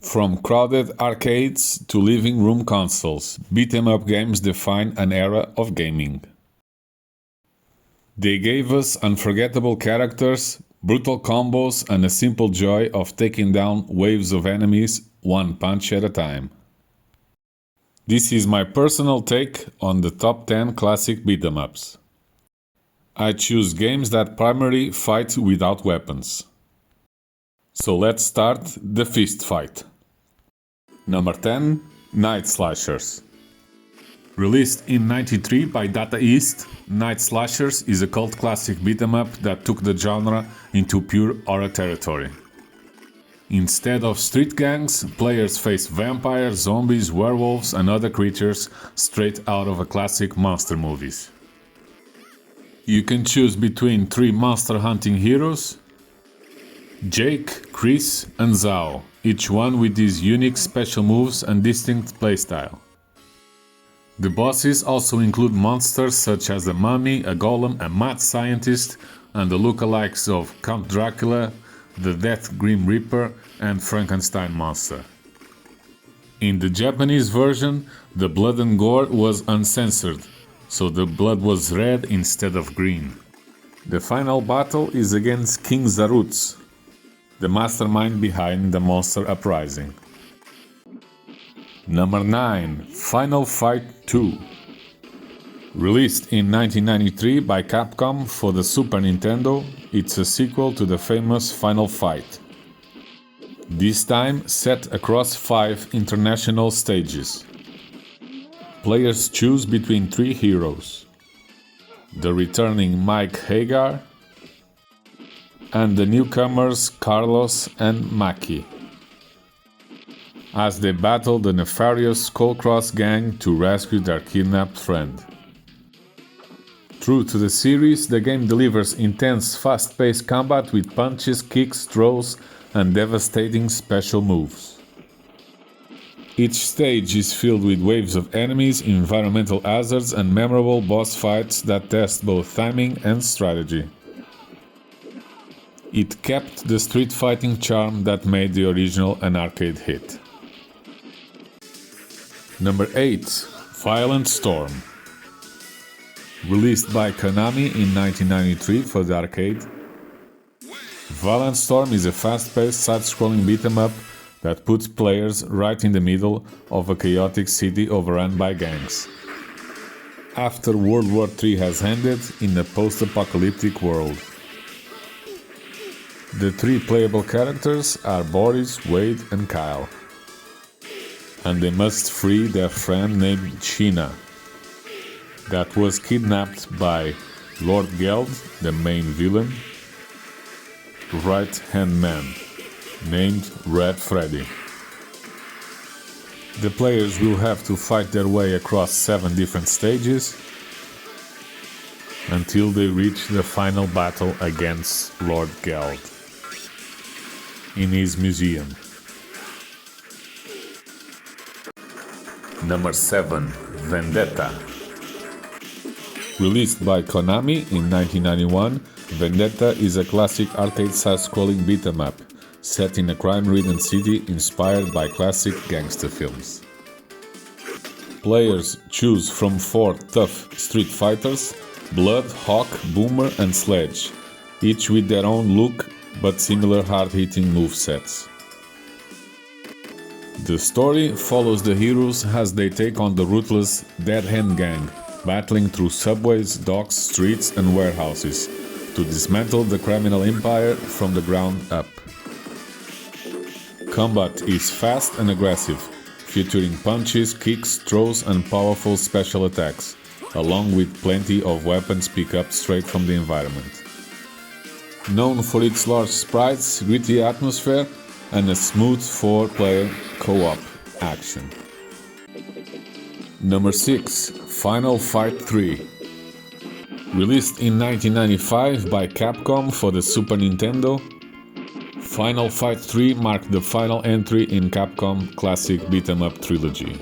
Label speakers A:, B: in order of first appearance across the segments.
A: From crowded arcades to living room consoles, beat-em-up games define an era of gaming. They gave us unforgettable characters, brutal combos, and a simple joy of taking down waves of enemies one punch at a time. This is my personal take on the top 10 classic beat-em-ups. I choose games that primarily fight without weapons. So let's start the fist fight. Number 10. Night Slashers. Released in '93 by Data East, Night Slashers is a cult classic beat-em-up that took the genre into pure horror territory. Instead of street gangs, players face vampires, zombies, werewolves, and other creatures straight out of a classic monster movies. You can choose between 3 monster hunting heroes: Jake, Chris, and Zhao, each one with his unique special moves and distinct playstyle. The bosses also include monsters such as a mummy, a golem, a mad scientist, and the lookalikes of Count Dracula, the Death Grim Reaper, and Frankenstein monster. In the Japanese version, the blood and gore was uncensored, so the blood was red instead of green. The final battle is against King Zarutz, the mastermind behind the monster uprising. Number 9. Final Fight 2. Released in 1993 by Capcom for the Super Nintendo, it's a sequel to the famous Final Fight. This time set across 5 international stages. Players choose between 3 heroes: the returning Mike Hagar and the newcomers Carlos and Maki, as they battle the nefarious Skullcross gang to rescue their kidnapped friend. True to the series, the game delivers intense, fast-paced combat with punches, kicks, throws, and devastating special moves. Each stage is filled with waves of enemies, environmental hazards, and memorable boss fights that test both timing and strategy. It kept the street fighting charm that made the original an arcade hit. Number 8. Violent Storm. Released by Konami in 1993 for the arcade, Violent Storm is a fast-paced side-scrolling beat-em-up that puts players right in the middle of a chaotic city overrun by gangs. After World War III has ended in a post-apocalyptic world. The 3 playable characters are Boris, Wade, and Kyle, and they must free their friend named Sheena, that was kidnapped by Lord Geld, the main villain, right-hand man, named Red Freddy. The players will have to fight their way across 7 different stages until they reach the final battle against Lord Geld in his museum. Number 7. Vendetta. Released by Konami in 1991, Vendetta is a classic arcade side-scrolling beat-em-up set in a crime-ridden city inspired by classic gangster films. Players choose from 4 tough street fighters: Blood, Hawk, Boomer, and Sledge, each with their own look but similar hard-hitting movesets. The story follows the heroes as they take on the ruthless Dead Hand Gang, battling through subways, docks, streets, and warehouses to dismantle the criminal empire from the ground up. Combat is fast and aggressive, featuring punches, kicks, throws, and powerful special attacks, along with plenty of weapons picked up straight from the environment. Known for its large sprites, gritty atmosphere, and a smooth 4-player co-op action. Number 6. Final Fight 3. Released in 1995 by Capcom for the Super Nintendo, Final Fight 3 marked the final entry in Capcom Classic Beat-em-up trilogy.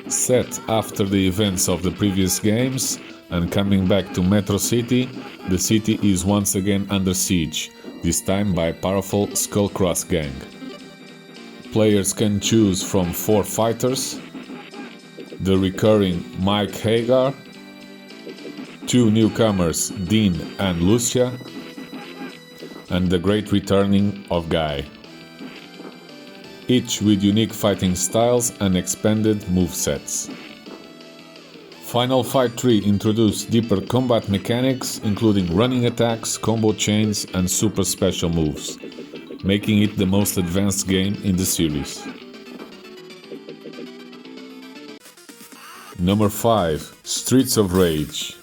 A: Set after the events of the previous games and coming back to Metro City, the city is once again under siege, this time by a powerful Skullcross gang. Players can choose from 4 fighters, the recurring Mike Hagar, 2 newcomers Dean and Lucia, and the great returning of Guy, each with unique fighting styles and expanded movesets. Final Fight 3 introduced deeper combat mechanics, including running attacks, combo chains, and super special moves, making it the most advanced game in the series. Number 5. Streets of Rage.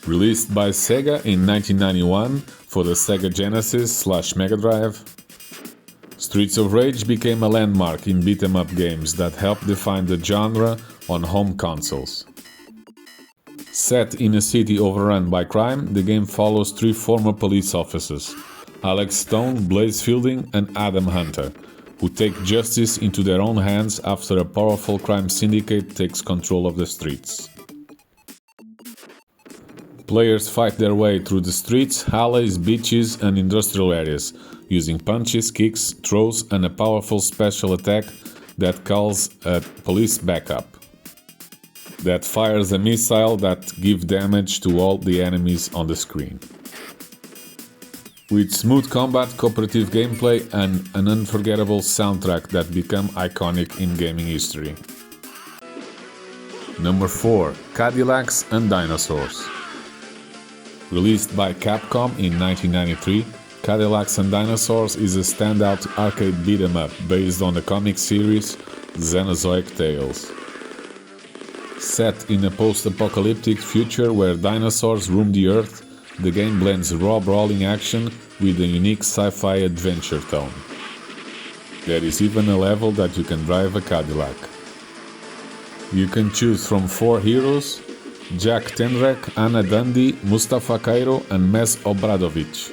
A: Released by Sega in 1991 for the Sega Genesis/Mega Drive, Streets of Rage became a landmark in beat-em-up games that helped define the genre on home consoles. Set in a city overrun by crime, the game follows 3 former police officers, Alex Stone, Blaze Fielding, and Adam Hunter, who take justice into their own hands after a powerful crime syndicate takes control of the streets. Players fight their way through the streets, alleys, beaches, and industrial areas, using punches, kicks, throws, and a powerful special attack that calls a police backup, that fires a missile that gives damage to all the enemies on the screen. With smooth combat, cooperative gameplay, and an unforgettable soundtrack that become iconic in gaming history. Number 4. Cadillacs and Dinosaurs. Released by Capcom in 1993, Cadillacs and Dinosaurs is a standout arcade beat-em-up based on the comic series Xenozoic Tales. Set in a post-apocalyptic future where dinosaurs roam the earth, the game blends raw brawling action with a unique sci-fi adventure tone. There is even a level that you can drive a Cadillac. You can choose from 4 heroes: Jack Tenrek, Anna Dundee, Mustafa Cairo, and Mes Obradovic,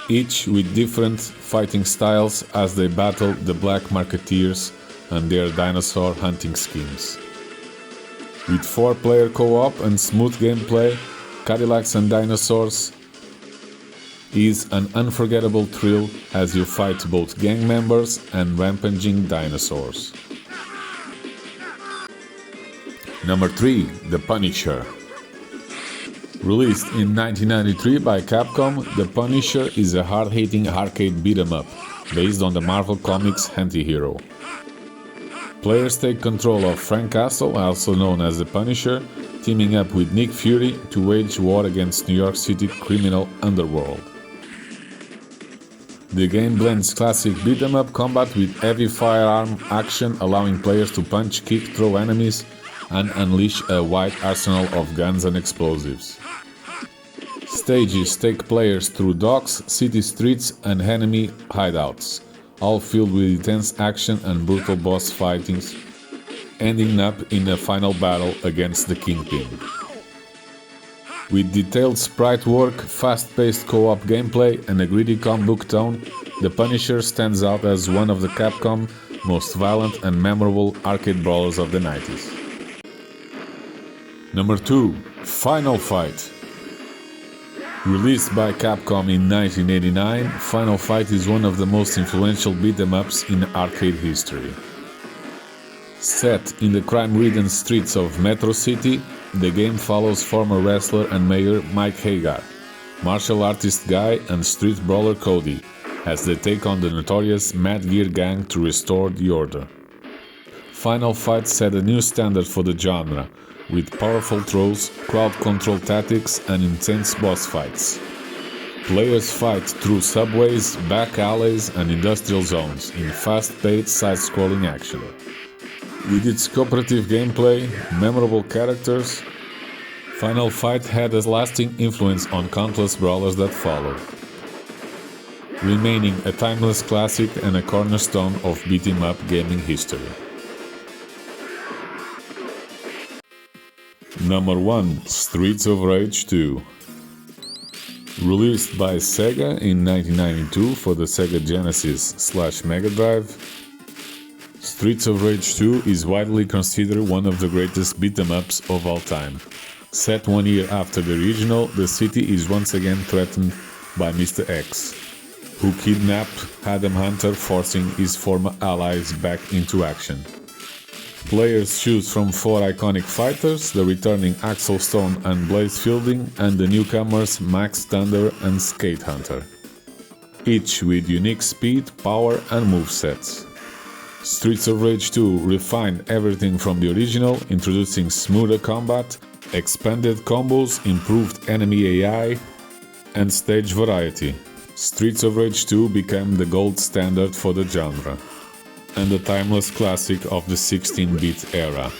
A: each with different fighting styles as they battle the Black Marketeers and their dinosaur hunting schemes. With 4-player co-op and smooth gameplay, Cadillacs and Dinosaurs is an unforgettable thrill as you fight both gang members and rampaging dinosaurs. Number 3. The Punisher. Released in 1993 by Capcom, The Punisher is a hard-hitting arcade beat-em-up based on the Marvel Comics anti-hero. Players take control of Frank Castle, also known as The Punisher, teaming up with Nick Fury to wage war against New York City criminal underworld. The game blends classic beat-em-up combat with heavy firearm action, allowing players to punch, kick, throw enemies, and unleash a wide arsenal of guns and explosives. Stages take players through docks, city streets, and enemy hideouts, all filled with intense action and brutal boss fightings, ending up in a final battle against the Kingpin. With detailed sprite work, fast-paced co-op gameplay, and a gritty comic book tone, The Punisher stands out as one of the Capcom most violent and memorable arcade brawlers of the 90s. Number 2. Final Fight. Released by Capcom in 1989, Final Fight is one of the most influential beat-em-ups in arcade history. Set in the crime-ridden streets of Metro City, the game follows former wrestler and mayor Mike Hagar, martial artist Guy, and street brawler Cody, as they take on the notorious Mad Gear Gang to restore the order. Final Fight set a new standard for the genre, with powerful throws, crowd control tactics, and intense boss fights. Players fight through subways, back alleys, and industrial zones in fast-paced side-scrolling action. With its cooperative gameplay, memorable characters, Final Fight had a lasting influence on countless brawlers that followed, remaining a timeless classic and a cornerstone of beat-em-up gaming history. Number 1. Streets of Rage 2. Released by Sega in 1992 for the Sega Genesis/Mega Drive, Streets of Rage 2 is widely considered one of the greatest beat-em-ups of all time. Set 1 year after the original, the city is once again threatened by Mr. X, who kidnapped Adam Hunter, forcing his former allies back into action. Players choose from 4 iconic fighters, the returning Axel Stone and Blaze Fielding, and the newcomers Max Thunder and Skate Hunter, each with unique speed, power and movesets. Streets of Rage 2 refined everything from the original, introducing smoother combat, expanded combos, improved enemy AI, and stage variety. Streets of Rage 2 became the gold standard for the genre, and a timeless classic of the 16-bit era.